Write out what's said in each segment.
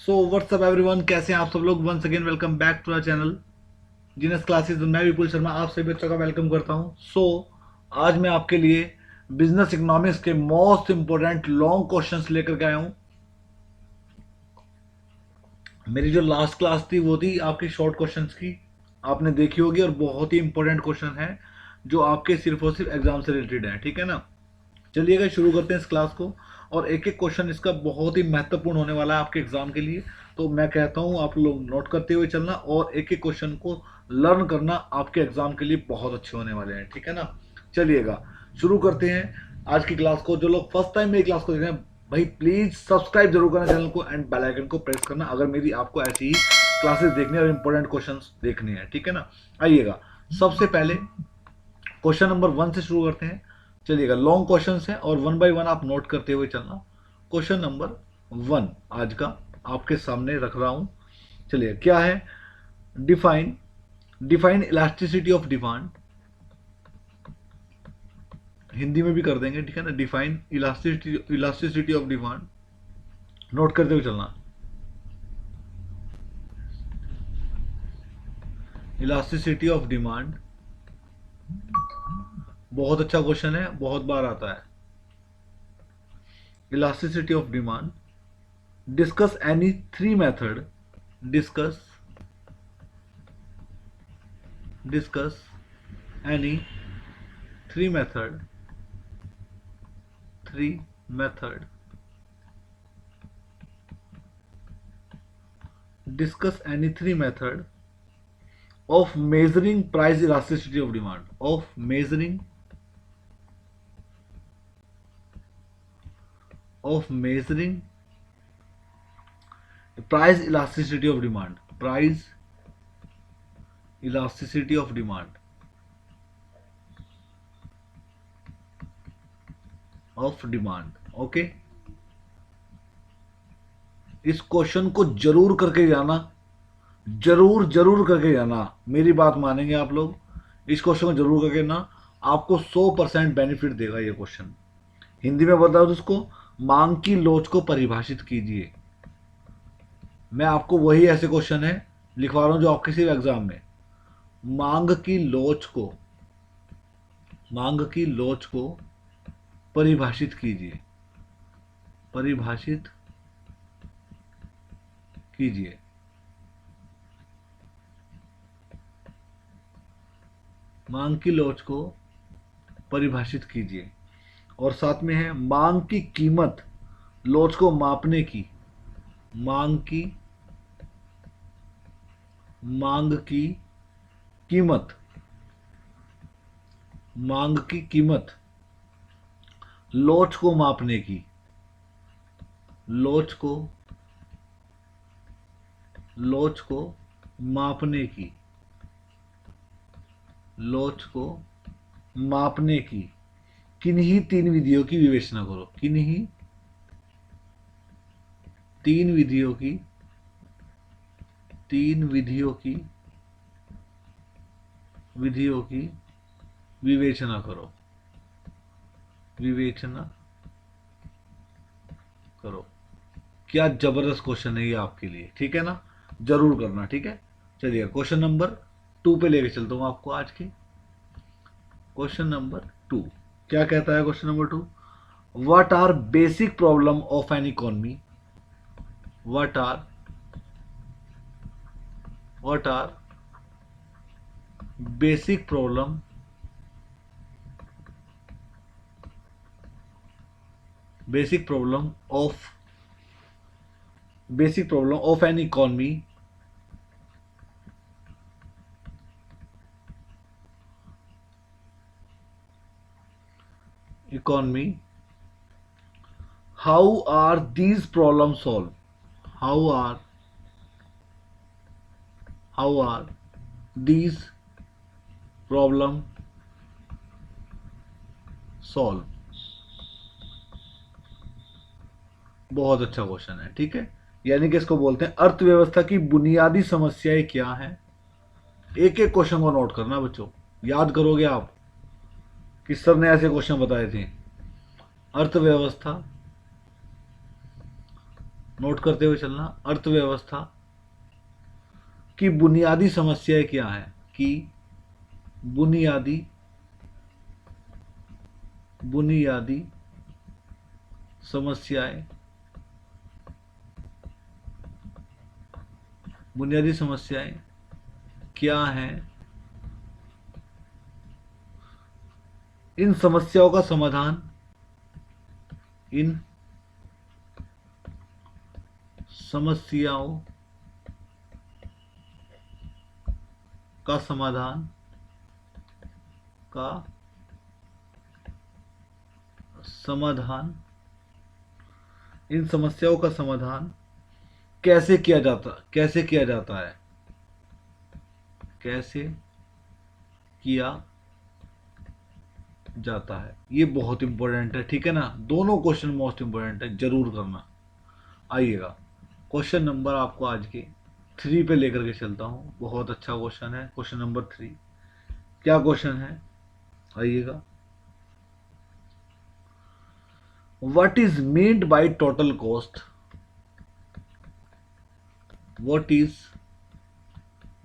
So what's up everyone, कैसे हैं आप सब लोग। Once again welcome back to our channel genius classes. मैं विपुल शर्मा आप सभी बच्चों का वेलकम करता हूं। आज मैं आपके लिए बिजनेस इकोनॉमिक्स के मोस्ट इंपोर्टेंट लॉन्ग क्वेश्चंस लेकर के आया हूं। मेरी जो लास्ट क्लास थी वो थी आपकी शॉर्ट क्वेश्चंस की, आपने देखी होगी, और बहुत ही इंपॉर्टेंट क्वेश्चन है जो आपके सिर्फ और सिर्फ एग्जाम से रिलेटेड है। ठीक है ना। चलिएगा शुरू करते हैं इस क्लास को। और एक एक क्वेश्चन इसका बहुत ही महत्वपूर्ण होने वाला है आपके एग्जाम के लिए। तो मैं कहता हूं आप लोग नोट करते हुए चलना, और एक एक क्वेश्चन को लर्न करना आपके एग्जाम के लिए बहुत अच्छे होने वाले हैं। ठीक है ना। चलिएगा शुरू करते हैं आज की क्लास को। जो लोग फर्स्ट टाइम मेरी क्लास को देख रहे हैं, भाई प्लीज सब्सक्राइब जरूर करना चैनल को एंड बेल आइकन को प्रेस करना अगर मेरी आपको ऐसी ही क्लासेस देखनी और इंपॉर्टेंट क्वेश्चंस देखने हैं। ठीक है ना। आइएगा सबसे पहले क्वेश्चन नंबर 1 से शुरू करते हैं। चलिएगा लॉन्ग क्वेश्चन है और वन बाय वन आप नोट करते हुए चलना। क्वेश्चन नंबर 1 आज का आपके सामने रख रहा हूं। चलिए क्या है। Define define elasticity of demand. Hindi में भी कर देंगे, ठीक है ना। Define elasticity of demand, note करते हुए चलना। इलास्टिसिटी ऑफ डिमांड बहुत अच्छा क्वेश्चन है, बहुत बार आता है। Elasticity of demand, discuss any three method, discuss any three method discuss any three method of measuring price elasticity of demand, of measuring price elasticity of demand, price elasticity of demand okay. इस question को जरूर करके जाना, जरूर करके जाना, मेरी बात मानेंगे आप लोग। इस क्वेश्चन को जरूर करके ना, आपको 100% बेनिफिट देगा ये क्वेश्चन। हिंदी में बताओ तो उसको मांग की लोच को परिभाषित कीजिए। मैं आपको वही ऐसे क्वेश्चन है लिखवा रहा हूं जो आपके सिर्फ एग्जाम में मांग की लोच को परिभाषित कीजिए, मांग की लोच को परिभाषित कीजिए। और साथ में है मांग की कीमत, लोच को मापने की, मांग की कीमत, लोच को मापने की, लोच को मापने की किन्हीं तीन विधियों की विवेचना करो। किन्हीं तीन विधियों की विवेचना करो। क्या जबरदस्त क्वेश्चन है ये आपके लिए, ठीक है ना। जरूर करना, ठीक है। चलिए क्वेश्चन नंबर 2 पे लेके चलता हूं आपको आज की। क्वेश्चन नंबर 2 क्या कहता है। Question number 2, what are basic problem of an economy, what are basic problem of an economy, how are these problems solved, how are these problem solved। बहुत अच्छा क्वेश्चन है, ठीक है। यानी कि इसको बोलते हैं अर्थव्यवस्था की बुनियादी समस्याएं क्या हैं। एक एक क्वेश्चन को नोट करना बच्चों, याद करोगे आप कि सर ने ऐसे क्वेश्चन बताए थे। अर्थव्यवस्था नोट करते हुए चलना। अर्थव्यवस्था की बुनियादी समस्याएं क्या है? कि बुनियादी बुनियादी समस्याएं बुनियादी समस्याएं क्या हैं? इन समस्याओं का समाधान इन समस्याओं का समाधान का समाधान इन समस्याओं का समाधान कैसे किया जाता है? कैसे किया जाता है? ये बहुत इंपॉर्टेंट है, ठीक है ना। दोनों क्वेश्चन मोस्ट इंपॉर्टेंट है, जरूर करना। आइएगा क्वेश्चन नंबर आपको आज के 3 पे लेकर के चलता हूँ। बहुत अच्छा क्वेश्चन है, क्वेश्चन नंबर 3। क्या क्वेश्चन है? आइएगा। What is meant by total cost? What is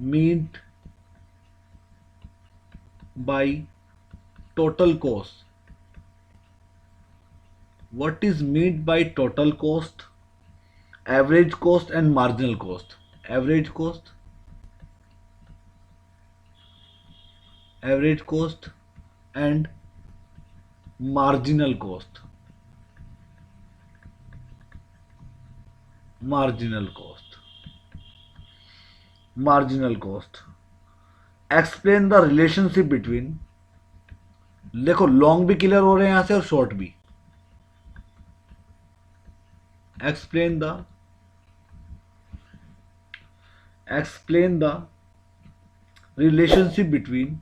meant by total cost? What is meant by total cost, average cost and marginal cost? Average cost and marginal cost. Marginal cost. Explain the relationship between, देखो long भी clear हो रहे हैं यहां से और short भी। explain the relationship between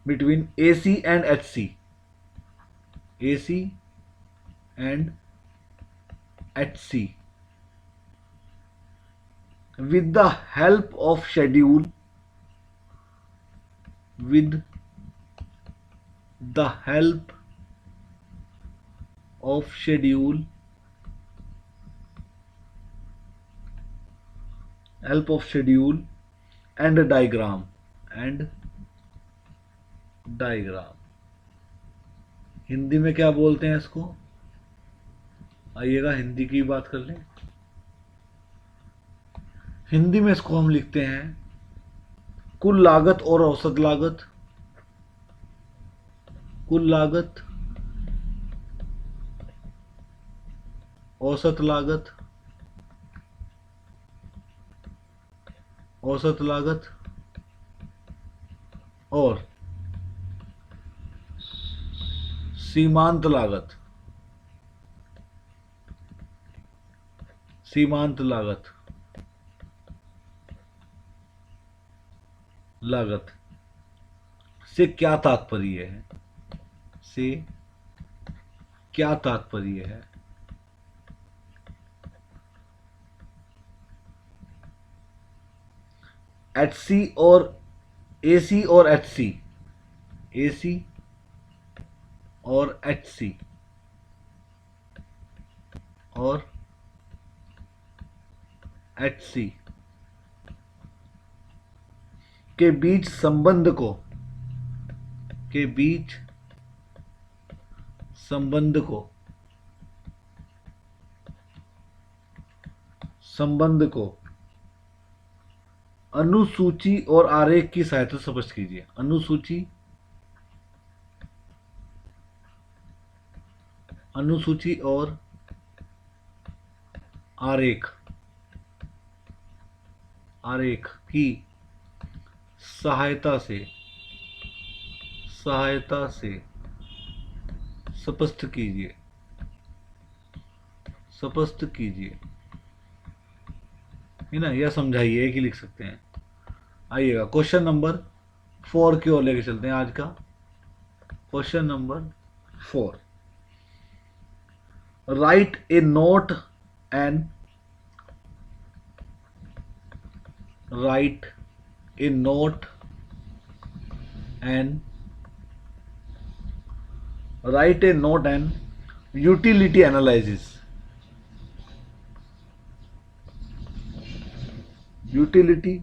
between AC and HC. AC and HC with the help of schedule, with the help of schedule and diagram Hindi में क्या बोलते हैं इसको? आइएगा हिंदी की बात कर लें। हिंदी में इसको हम लिखते हैं कुल लागत और औसत लागत। कुल लागत, औसत लागत, और सीमांत लागत। से क्या तात्पर्य है? HC और AC और HC, के बीच संबंध को अनुसूची और आरेख की सहायता से स्पष्ट कीजिए। अनुसूची और आरेख की सहायता से स्पष्ट कीजिए है ना, यह समझाइए कि लिख सकते हैं। आइएगा क्वेश्चन नंबर 4 की ओर लेके चलते हैं आज का। Question number 4। Right A note and write a note and write a note and utility analysis. Utility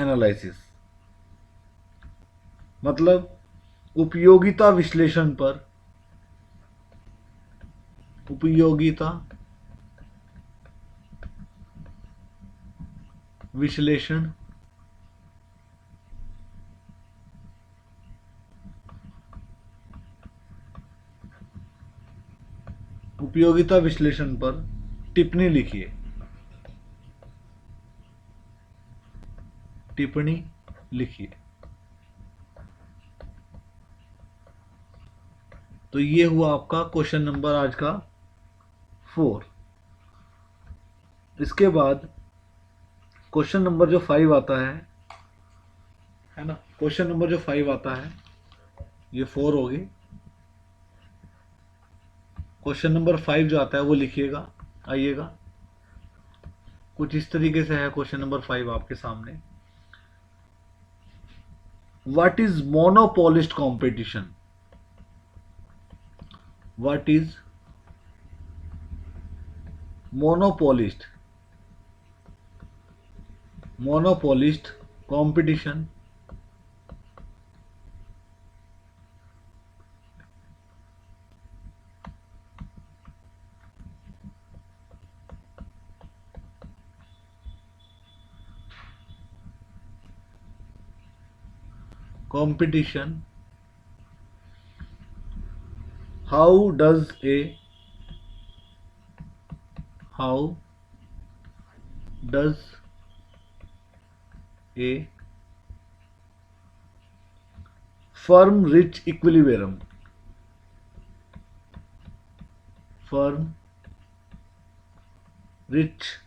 analysis मतलब उपयोगिता विश्लेषण पर उपयोगिता विश्लेषण उपयोगिता विश्लेषण पर टिप्पणी लिखिए। टिप्पणी लिखिए। तो ये हुआ आपका क्वेश्चन नंबर आज का 4। इसके बाद क्वेश्चन नंबर जो 5 आता है ना, क्वेश्चन नंबर जो 5 आता है, ये 4 होगी। क्वेश्चन नंबर 5 जो आता है वो लिखिएगा। आइएगा, कुछ इस तरीके से है क्वेश्चन नंबर 5 आपके सामने। What is monopolist competition? What is monopolist competition? competition, how does a firm reach equilibrium? Firm reach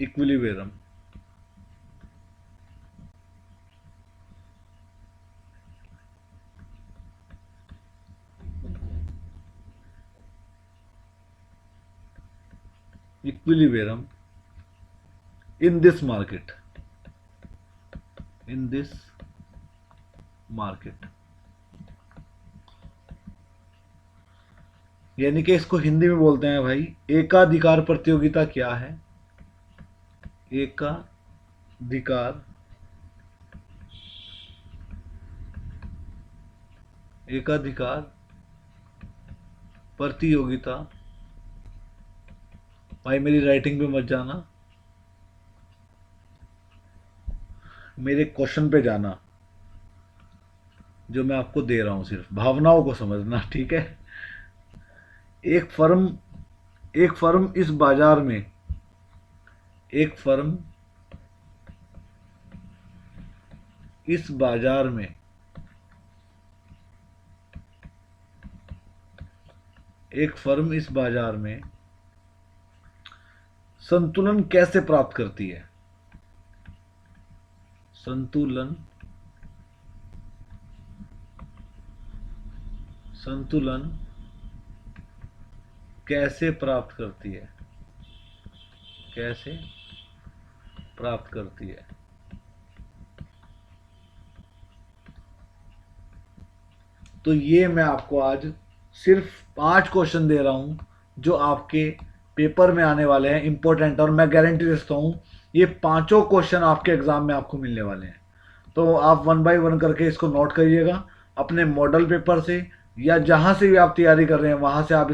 equilibrium. Equilibrium in this market. यानी कि इसको हिंदी में बोलते हैं भाई, एकाधिकार प्रतियोगिता क्या है? एकाधिकार प्रतियोगिता। भाई मेरी राइटिंग पे मत जाना, मेरे क्वेश्चन पे जाना जो मैं आपको दे रहा हूं, सिर्फ भावनाओं को समझना, ठीक है? एक फर्म इस बाजार में, एक फर्म इस बाजार में संतुलन कैसे प्राप्त करती है? संतुलन कैसे प्राप्त करती है? तो ये मैं आपको आज सिर्फ 5 क्वेश्चन दे रहा हूं जो आपके पेपर में आने वाले हैं, इंपॉर्टेंट, और मैं गारंटी देता हूं ये 5 क्वेश्चन आपके एग्जाम में आपको मिलने वाले हैं। तो आप 1 बाय 1 करके इसको नोट करिएगा अपने मॉडल पेपर से, या जहां से भी आप तैयारी कर रहे हैं वहां से आप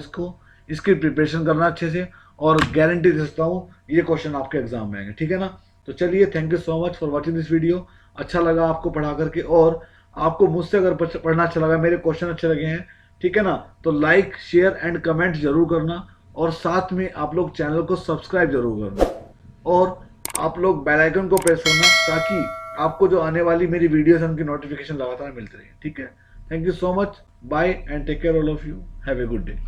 इसकी प्रिपरेशन करना अच्छे से, और गारंटी देता हूं ये क्वेश्चन आपके एग्जाम में आएंगे, ठीक है ना? तो चलिए, thank you so much for watching this video. अच्छा लगा आपको पढ़ा करके, और आपको मुझसे अगर पढ़ना अच्छा लगा, मेरे क्वेश्चन अच्छे लगे हैं, ठीक है ना, तो लाइक, शेयर एंड कमेंट जरूर करना, और साथ में आप लोग चैनल को सब्सक्राइब जरूर करना, और आप लोग बेल आइकन को प्रेस करना ताकि आपको जो आने वाली मेरी वीडियोस हैं उनकी नोटिफिकेशन लगातार मिलती रहे, ठीक है? Thank you so much, bye and take care all of you, have a good day.